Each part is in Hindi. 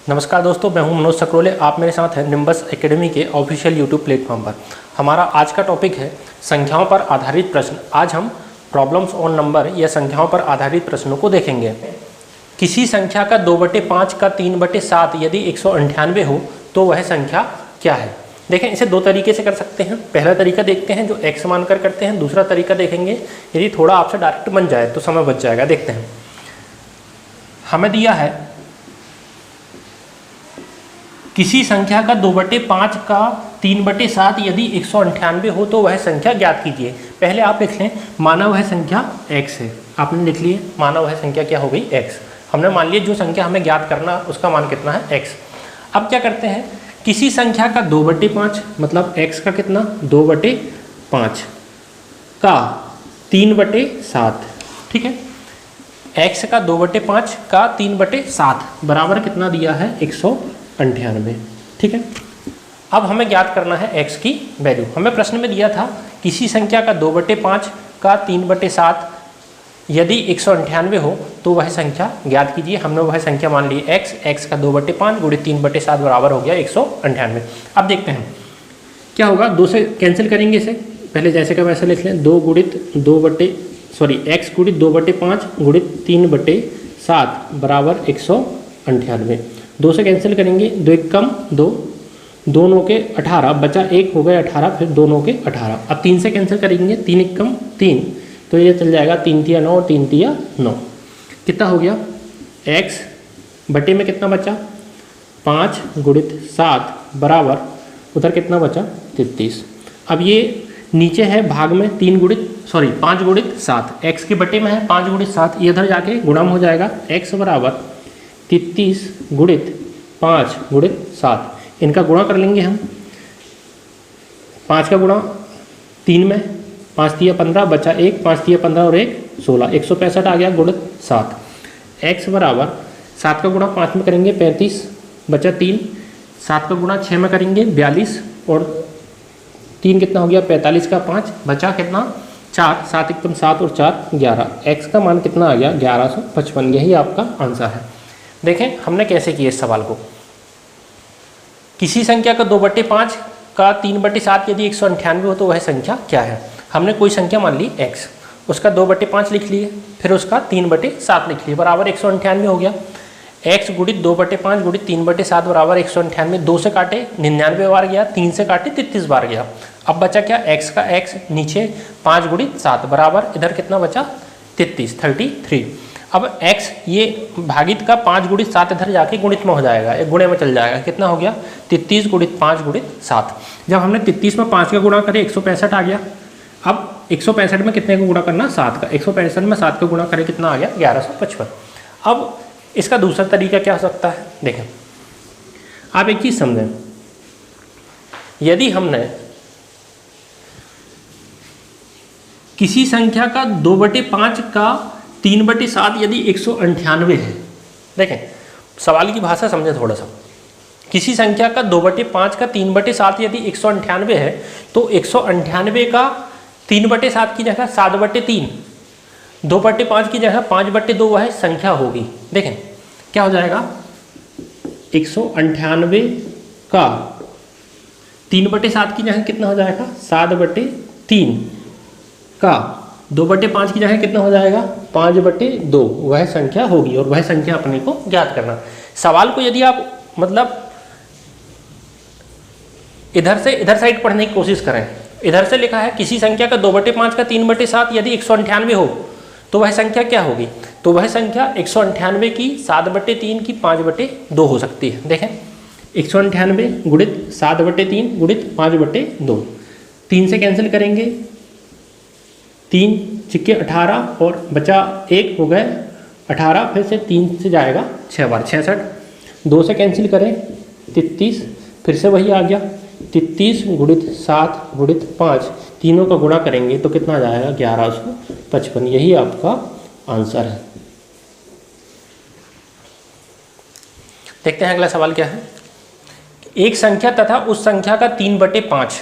नमस्कार दोस्तों, मैं हूं मनोज सकरोले। आप मेरे साथ हैं निम्बस एकेडमी के ऑफिशियल यूट्यूब प्लेटफॉर्म पर। हमारा आज का टॉपिक है संख्याओं पर आधारित प्रश्न। आज हम प्रॉब्लम्स ऑन नंबर या संख्याओं पर आधारित प्रश्नों को देखेंगे। किसी संख्या का 2/5 का 3/7 यदि 198 हो तो वह संख्या क्या है। देखें, इसे दो तरीके से कर सकते हैं। पहला तरीका देखते हैं जो x मानकर करते हैं। दूसरा तरीका देखेंगे यदि थोड़ा आपसे डायरेक्ट बन जाए तो समय बच जाएगा। देखते हैं, हमें दिया है किसी संख्या का 2/5 का 3/7 यदि 198 हो तो वह संख्या ज्ञात कीजिए। पहले आप लिख लें, माना वह संख्या x है। आपने लिख लिए माना वह संख्या क्या हो गई, x। हमने मान लिया जो संख्या हमें ज्ञात करना उसका मान कितना है, x। अब क्या करते हैं, किसी संख्या का 2/5 मतलब x का कितना 2/5 का 3/7, ठीक है। x का 2/5 का 3/7 बराबर कितना दिया है 198, ठीक है। अब हमें ज्ञात करना है x की वैल्यू। हमें प्रश्न में दिया था किसी संख्या का 2/5 का 3/7 यदि 198 हो तो वह संख्या ज्ञात कीजिए। हमने वह संख्या मान ली x का 2/5 गुणित 3/7 बराबर हो गया 198। अब देखते हैं क्या होगा। 2 से कैंसिल करेंगे इसे, पहले जैसे का वैसे लिख लें। x गुणित 2/5 गुणित 3/7 बराबर 198। 2 से कैंसिल करेंगे, 2 एक कम 2, 2 9 के 18, बचा 1 हो गए 18, फिर 2 9 के 18। अब 3 से कैंसिल करेंगे, 3 एक कम 3, तो ये चल जाएगा 3 तिया 9 और 3 तिया 9। कितना हो गया, x बटे में कितना बचा 5 गुणित 7 बराबर उधर कितना बचा 33। अब ये नीचे है भाग में 5 गुणित 7, x के बटे में है 5 गुणित 7, ये इधर जाके गुणा में हो जाएगा। x बराबर 33 गुणित 5 गुणित 7, इनका गुणा कर लेंगे हम। 5 का गुणा 3 में, 5 तिया 15, बचा 1, 5 तिया 15 और 1 16, 165 आ गया गुणित 7। x बराबर 7 का गुणा 5 में करेंगे 35, बचा 3, 7 का गुणा 6 में करेंगे 42 और 3 कितना हो गया 45 का 5, बचा कितना 4, 7 एकदम 7 और 4 11। x का मान कितना आ गया 1155। यही आपका आंसर है। देखें हमने कैसे किया इस सवाल को। किसी संख्या का 2/5 का 3/7 यदि 198 हो तो वह संख्या क्या है। हमने कोई संख्या मान ली x, उसका 2/5 लिख लिए, फिर उसका 3/7 लिख लिए, बराबर 198 हो गया। x गुणित 2/5 गुणित 3/7 बराबर 198। 2 से काटे 99 बार गया, 3 से काटे 33 बार गया। अब बचा क्या, x का x नीचे 5 गुणित 7 बराबर इधर कितना बचा 33। अब x ये भागित का 5 गुणित 7 इधर जाके गुणित में हो जाएगा, एक गुणे में चल जाएगा। कितना हो गया 33 गुणित 5 गुणित 7। जब हमने 33 में 5 का गुणा करे 165 आ गया। अब 165 में कितने का गुणा करना 7 का, 165 में 7 का गुणा करे कितना आ गया 1155। अब इसका दूसरा तरीका क्या हो सकता है, देखें आप एक चीज़ समझें। यदि हमने किसी संख्या का 2/5 का 3/7 यदि 198 है, देखें सवाल की भाषा समझें थोड़ा सा। किसी संख्या का 2/5 का 3/7 यदि 198 है तो 198 का 3/7 की जगह 7/3, 2/5 की जगह 5/2 वह संख्या होगी। देखें क्या हो जाएगा, 198 का 3/7 की जगह कितना हो जाएगा 7/3 का 2/5 की जगह कितना हो जाएगा 5/2, वह संख्या होगी और वह संख्या अपने को ज्ञात करना। सवाल को यदि आप मतलब इधर से इधर साइड पढ़ने की कोशिश करें, इधर से लिखा है किसी संख्या का 2/5 का 3/7 यदि 198 हो तो वह संख्या क्या होगी, तो वह संख्या 198 की 7/3 की 5/2 हो सकती है। देखें 198 गुणित 7/3 गुणित 5/2, 3 से कैंसिल करेंगे, 3 चिक्के 18 और बचा 1 हो गए 18, फिर से 3 से जाएगा 6 बार 66। 2 से कैंसिल करें 33, फिर से वही आ गया 33 गुणित 7 गुणित 5, तीनों का गुणा करेंगे तो कितना आ जाएगा 1155। यही आपका आंसर है। देखते हैं अगला सवाल क्या है। एक संख्या तथा उस संख्या का 3/5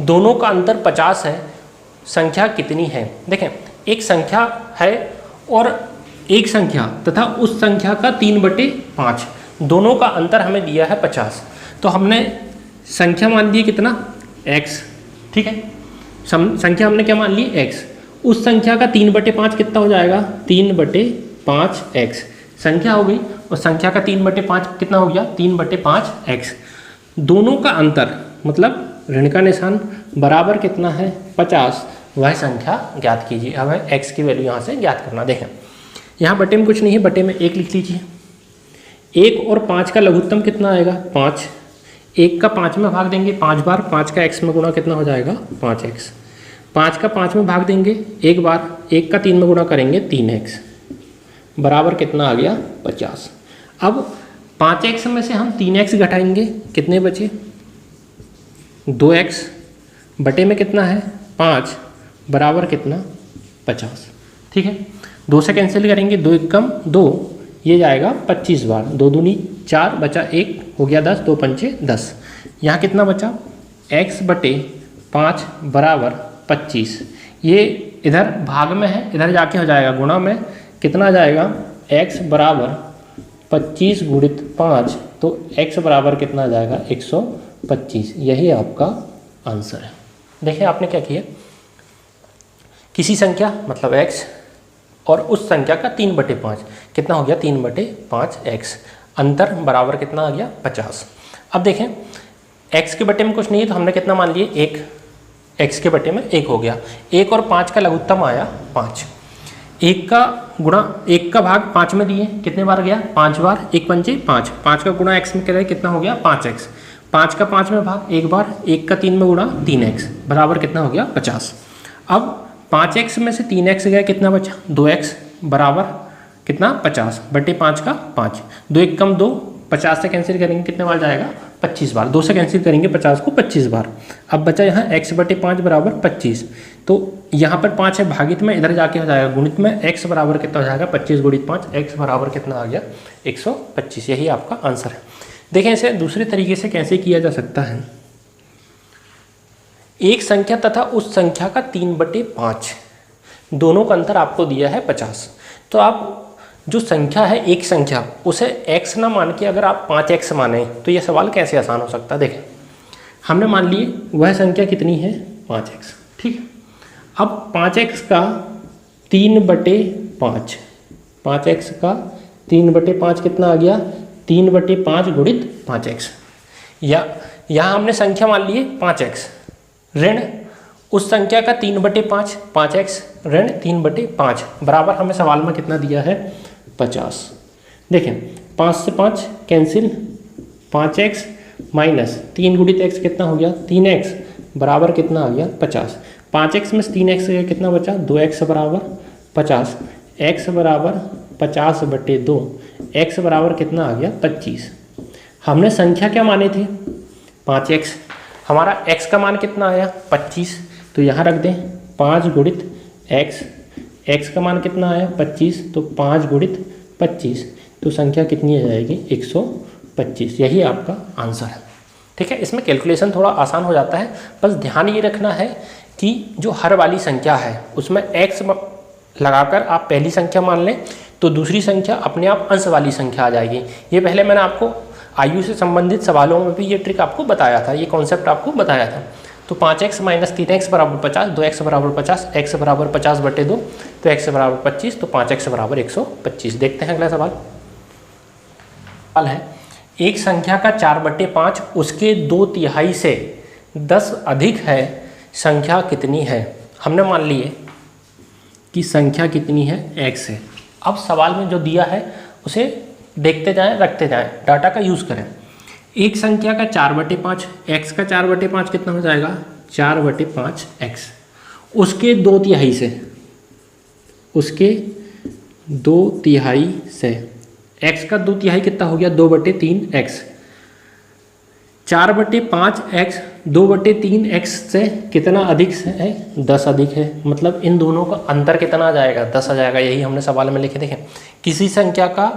दोनों का अंतर 50 है, संख्या कितनी है। देखें एक संख्या है और एक संख्या तथा उस संख्या का 3/5, दोनों का अंतर हमें दिया है 50, तो हमने संख्या मान ली कितना x, ठीक है, संख्या हमने क्या मान ली x, उस संख्या का 3/5 कितना हो जाएगा 3/5x संख्या हो गई, और संख्या का 3/5 कितना हो गया 3/5x। दोनों का अंतर मतलब ऋण का निशान बराबर कितना है 50, वह संख्या ज्ञात कीजिए। अब है x की वैल्यू यहाँ से ज्ञात करना। देखें यहाँ बटे में कुछ नहीं है, बटे में 1 लिख लीजिए। 1 और 5 का लघुत्तम कितना आएगा 5, 1 का 5 में भाग देंगे 5 बार, 5 का x में गुणा कितना हो जाएगा 5x, 5 का 5 में भाग देंगे 1 बार, 1 का 3 में गुणा करेंगे 3x, बराबर कितना आ गया 50। अब 5x में से हम 3x घटाएंगे, कितने बचे 2x, बटे में कितना है 5, बराबर कितना 50, ठीक है। 2 से कैंसिल करेंगे, 2 एकम 2, ये जाएगा 25 बार, 2 दूनी 4, बचा 1, हो गया 10, 2 पंचे 10। यहाँ कितना बचा x बटे 5 बराबर 25, ये इधर भाग में है, इधर जाके हो जाएगा गुणा में, कितना आ जाएगा x बराबर 25 गुणित 5, तो x बराबर कितना आ जाएगा 125। यही आपका आंसर है। देखिए आपने क्या किया, किसी संख्या मतलब x और उस संख्या का 3/5 कितना हो गया 3/5x, अंतर बराबर कितना आ गया 50। अब देखें x के बटे में कुछ नहीं है, तो हमने कितना मान लिए 1, x के बटे में 1 हो गया। 1 और 5 का लघुत्तम आया 5, 1 का गुणा 1 का भाग 5 में दिए, कितने बार गया 5 बार, 1 पंचे 5, 5 का गुणा x में करें कितना हो गया 5x, 5 का 5 में भाग 1 बार, 1 का 3 में गुणा 3x, बराबर कितना हो गया 50। अब 5x में से 3x गया, कितना बचा 2x, बराबर कितना 50 बटे 5 का 5, 2 एकम 2, 50 से कैंसिल करेंगे कितने बार जाएगा 25 बार, 2 से कैंसिल करेंगे 50 को 25 बार। अब बचा यहाँ x बटे 5 बराबर 25, तो यहाँ पर 5 है भागित में, इधर जाके हो जाएगा गुणित में, x बराबर कितना हो जाएगा 25 गुणित 5, x बराबर कितना आ गया 125। यही आपका आंसर है। देखें इसे दूसरे तरीके से कैसे किया जा सकता है। एक संख्या तथा उस संख्या का 3/5, दोनों का अंतर आपको दिया है 50, तो आप जो संख्या है एक संख्या उसे x ना मान के अगर आप 5x माने तो यह सवाल कैसे आसान हो सकता है। देखें हमने मान लिए वह संख्या कितनी है 5x, ठीक है। अब 5x का 3/5, 5x का 3/5 कितना आ गया 3/5 गुणित 5x, या यहाँ हमने संख्या मान ली 5x ऋण उस संख्या का 3/5, 5x ऋण 3/5, बराबर हमें सवाल में कितना दिया है 50। देखें 5 से 5 कैंसिल, 5x माइनस 3 गुणित x कितना हो गया 3x, बराबर कितना आ गया 50। 5x में से 3x गया, कितना बचा 2x बराबर 50, x बराबर 50/2, x बराबर कितना आ गया 25। हमने संख्या क्या माने थे 5x, हमारा x का मान कितना आया 25, तो यहाँ रख दें 5 गुणित x, x का मान कितना आया 25, तो 5 गुणित 25, तो संख्या कितनी आ जाएगी 125। यही आपका आंसर है, ठीक है। इसमें कैलकुलेशन थोड़ा आसान हो जाता है, बस ध्यान ये रखना है कि जो हर वाली संख्या है उसमें x लगाकर आप पहली संख्या मान लें तो दूसरी संख्या अपने आप अंश वाली संख्या आ जाएगी। ये पहले मैंने आपको आयु से संबंधित सवालों में भी ये ट्रिक आपको बताया था, ये कॉन्सेप्ट आपको बताया था। तो 5x माइनस 3x बराबर 50, 2x बराबर 50, x बराबर 50/2, तो x बराबर 25, तो 5x बराबर 125। देखते हैं अगला सवाल। सवाल है एक संख्या का 4/5 उसके 2/3 से 10 अधिक है, संख्या कितनी है। हमने मान लिए कि संख्या कितनी है x है। अब सवाल में जो दिया है उसे देखते जाएं, रखते जाएं, डाटा का यूज़ करें। एक संख्या का 4/5, x का 4/5 कितना हो जाएगा 4/5x, उसके 2/3 से, उसके 2/3 से, x का 2/3 कितना हो गया 2/3x, 4/5x 2/3x से कितना अधिक है 10 अधिक है, मतलब इन दोनों का अंतर कितना आ जाएगा 10 आ जाएगा। यही हमने सवाल में लिखे। देखें किसी संख्या का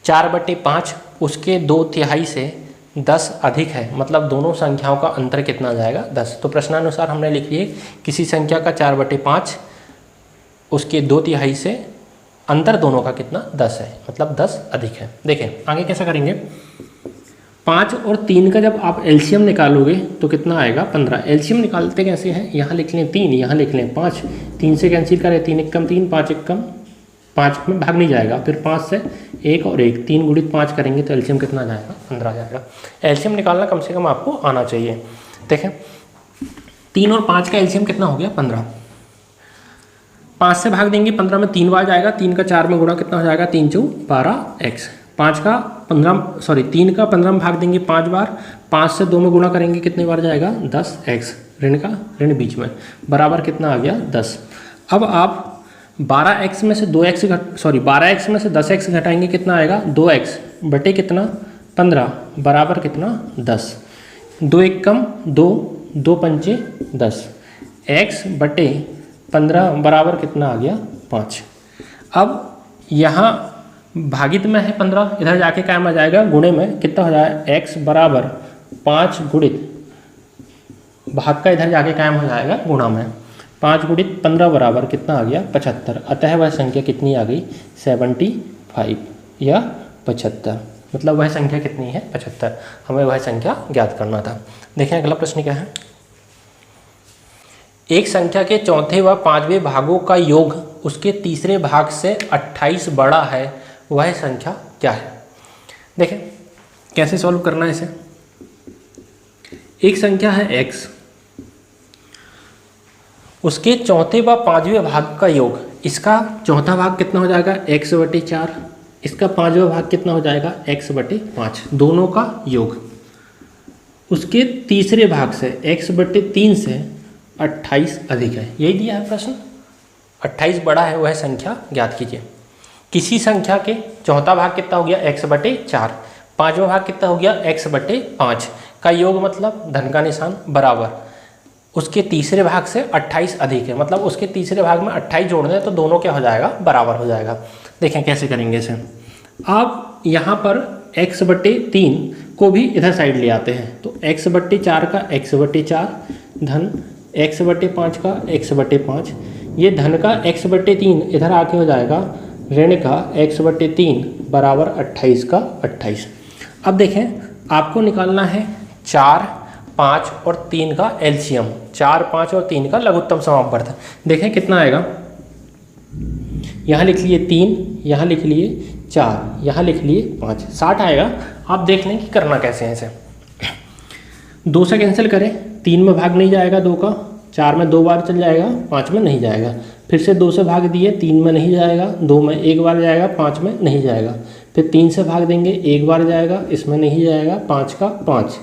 4/5 उसके 2/3 से 10 अधिक है, मतलब दोनों संख्याओं का अंतर कितना आ जाएगा 10। तो प्रश्नानुसार हमने लिख लिए किसी संख्या का 4/5 उसके 2/3 से अंतर दोनों का कितना 10 है, मतलब 10 अधिक है। देखें आगे कैसा करेंगे, 5 और 3 का जब आप एलसीएम निकालोगे तो कितना आएगा 15। एलसीएम निकालते कैसे हैं, यहाँ लिख लें 3, यहाँ लिख लें 5, 3 से कैंसिल करें, 3 एक कम 3, 5 एक कम 5 में भाग नहीं जाएगा, फिर 5 से 1 और 1, 3 गुणित 5 करेंगे तो एलसीएम कितना जाएगा 15 जाएगा। एलसीएम निकालना कम से कम आपको आना चाहिए। देखें 3 और 5 का एलसीएम कितना हो गया 15, 5 से भाग देंगे 15 में 3 बार जाएगा, 3 का 4 में गुणा कितना हो जाएगा 3 चौ 12x, 3 का 15 में भाग देंगे 5 बार, 5 से 2 में गुणा करेंगे कितने बार जाएगा 10x, ऋण का ऋण बीच में बराबर कितना आ गया 10। अब आप 12x में से 12x में से 10x घटाएंगे कितना आएगा 2x बटे कितना 15 बराबर कितना 10, 2 एक कम 2, 2 पंचे 10, x बटे 15 बराबर कितना आ गया 5। अब यहाँ भागित में है 15, इधर जाके कायम आ जाएगा गुणे में कितना हो जाएगा x बराबर 5 गुणित भाग का इधर जाके कायम हो जाएगा गुणा में, 5 गुणित 15 बराबर कितना आ गया 75। अतः वह संख्या कितनी आ गई 75 या 75, मतलब वह संख्या कितनी है 75। हमें वह संख्या ज्ञात करना था। देखें अगला प्रश्न क्या है, एक संख्या के चौथे व पांचवें भागों का योग उसके तीसरे भाग से 28 बड़ा है, वह संख्या क्या है। देखें कैसे सॉल्व करना है इसे। एक संख्या है x, उसके चौथे व पांचवें भाग का योग, इसका चौथा भाग कितना हो जाएगा x बटे 4, इसका पांचवा भाग कितना हो जाएगा x बटे 5, दोनों का योग उसके तीसरे भाग से x बटे 3 से 28 अधिक है, यही दिया है प्रश्न। 28 बड़ा है वह संख्या ज्ञात कीजिए। किसी संख्या के चौथा भाग कितना हो गया x बटे 4, पांचवा भाग कितना हो गया x बटे 5 का योग, मतलब धन का निशान बराबर उसके तीसरे भाग से 28 अधिक है, मतलब उसके तीसरे भाग में 28 जोड़ दें तो दोनों क्या हो जाएगा बराबर हो जाएगा। देखें कैसे करेंगे इसे। आप यहाँ पर x बटे 3 को भी इधर साइड ले आते हैं, तो x बटे 4 का x बटे 4 धन x बटे 5 का x बटे 5, ये धन का x बटे 3 इधर आके हो जाएगा ऋण का x बटे 3 बराबर 28 का 28। अब देखें आपको निकालना है 4, 5 और 3 का एलसीएम, 4, 5 और 3 का लघुत्तम समापवर्त। देखें कितना आएगा, यहाँ लिख लिए 3, यहाँ लिख लिए 4, यहाँ लिख लिए 5, 60 आएगा। आप देख लें कि करना कैसे है इसे। 2 से कैंसिल करें, 3 में भाग नहीं जाएगा 2 का, 4 में 2 बार चल जाएगा, 5 में नहीं जाएगा, फिर से 2 से भाग दिए, 3 में नहीं जाएगा, 2 में 1 बार जाएगा, 5 में नहीं जाएगा, फिर 3 से भाग देंगे 1 बार जाएगा, इसमें नहीं जाएगा, 5 का 5,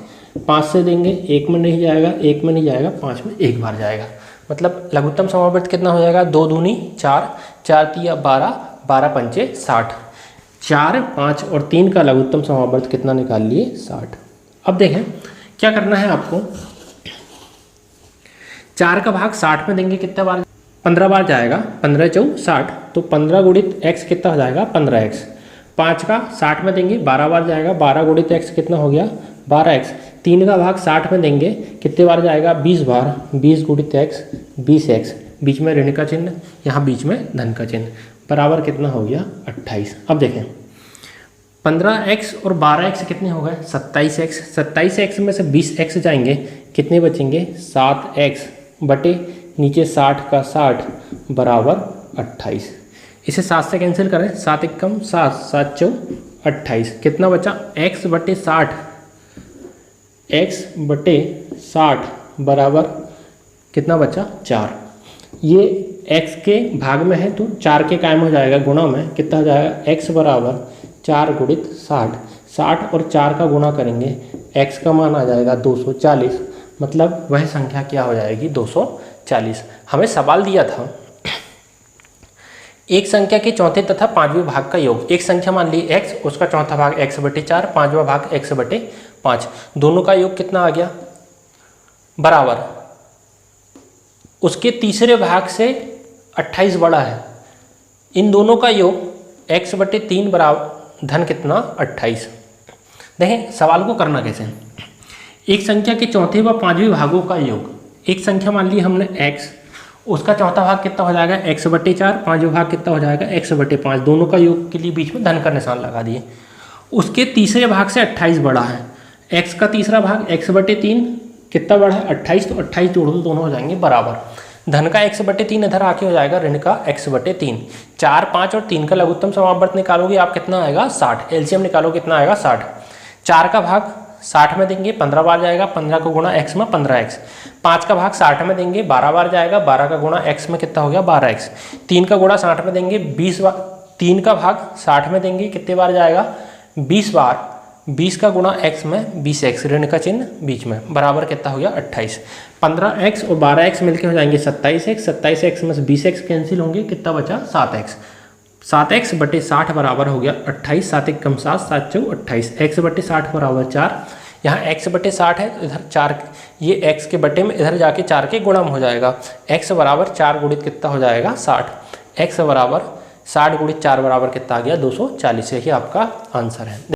5 से देंगे 1 में नहीं जाएगा, 1 में नहीं जाएगा, 5 में 1 बार जाएगा, मतलब लघुत्तम समापवर्त कितना हो जाएगा 2 दूनी 4, 4 तिया 12, 12 पंचे 60, 4, 5 और 3 का लघुत्तम समापवर्त कितना निकाल लिए 60। अब देखें क्या करना है आपको, 4 का भाग 60 में देंगे कितना बार 15 बार जाएगा, 15 चौ 60, तो 15 गुणित x कितना हो जाएगा 15x। 5 का 60 में देंगे 12 बार जाएगा, 12 गुणित x कितना हो गया 12x। 3 का भाग 60 में देंगे कितने बार जाएगा 20 बार, 20 गुणित x 20x, बीच में ऋण का चिन्ह, यहाँ बीच में धन का चिन्ह, बराबर कितना हो गया 28। अब देखें 15x और 12x कितने हो गए 27x, 27x में से 20x जाएंगे कितने बचेंगे 7x बटे नीचे 60 का 60 बराबर 28। इसे 7 से कैंसिल करें, 7 एक कम 7, 7 चौ 28, कितना बचा x बटे 60, x बटे 60 बराबर कितना बचा 4। ये x के भाग में है तो 4 के कायम हो जाएगा, गुणा में कितना हो जाएगा x बराबर 4 गुणित 60, 60 और 4 का गुणा करेंगे x का मान आ जाएगा 240, मतलब वह संख्या क्या हो जाएगी 240। हमें सवाल दिया था एक संख्या के चौथे तथा पांचवें भाग का योग, एक संख्या मान ली x, उसका चौथा भाग x बटे 4, पांचवा भाग x बटे 5, दोनों का योग कितना आ गया बराबर उसके तीसरे भाग से 28 बड़ा है, इन दोनों का योग x बटे 3 बराबर धन कितना 28। देखें सवाल को करना कैसे, एक संख्या के चौथे व पांचवें भागों का योग, एक संख्या मान ली हमने x, उसका चौथा भाग कितना हो जाएगा, x/4, पाँचवें भाग कितना हो जाएगा, x/5। दोनों का योग के लिए बीच में धन का निशान लगा दिए। उसके तीसरे भाग से 28 बड़ा है, x का तीसरा भाग x/3 कितना बड़ा है, 28, तो 28 जोड़ दो, दोनों हो जाएंगे बराबर। धन का x/3 इधर आके हो जाएगा ऋण का x/3। 4, 5 और 3 का लघुत्तम समापवर्त निकालोगे आप, कितना आएगा 60। एलसीएम निकालो, कितना आएगा 60। 4 का भाग 60 में देंगे 15 बार जाएगा, 15 को गुणा x में 15x। 5 का भाग 60 में देंगे 12 बार जाएगा, 12 का गुणा x में कितना हो गया 12x। 3 का गुणा 60 में देंगे 20 बार, 3 का भाग 60 में देंगे कितने बार जाएगा 20 बार, 20 का गुणा x में 20x, ऋण का चिन्ह बीच में, बराबर कितना हो गया 28। 15x और 12x मिलके हो जाएंगे 27x, 27x में 20x कैंसिल होंगे, कितना बचा 7x। 7x/60 बराबर हो गया 28, 7 1 कम 7, 7 4 28, x/60 बराबर 4। यहाँ x/60 है, इधर 4, ये x के बटे में इधर जाके 4 के गुणा में हो जाएगा, x बराबर 4 गुणित कितना हो जाएगा 60, x बराबर 60 गुणित 4 बराबर कितना आ गया 240। यही आपका आंसर है।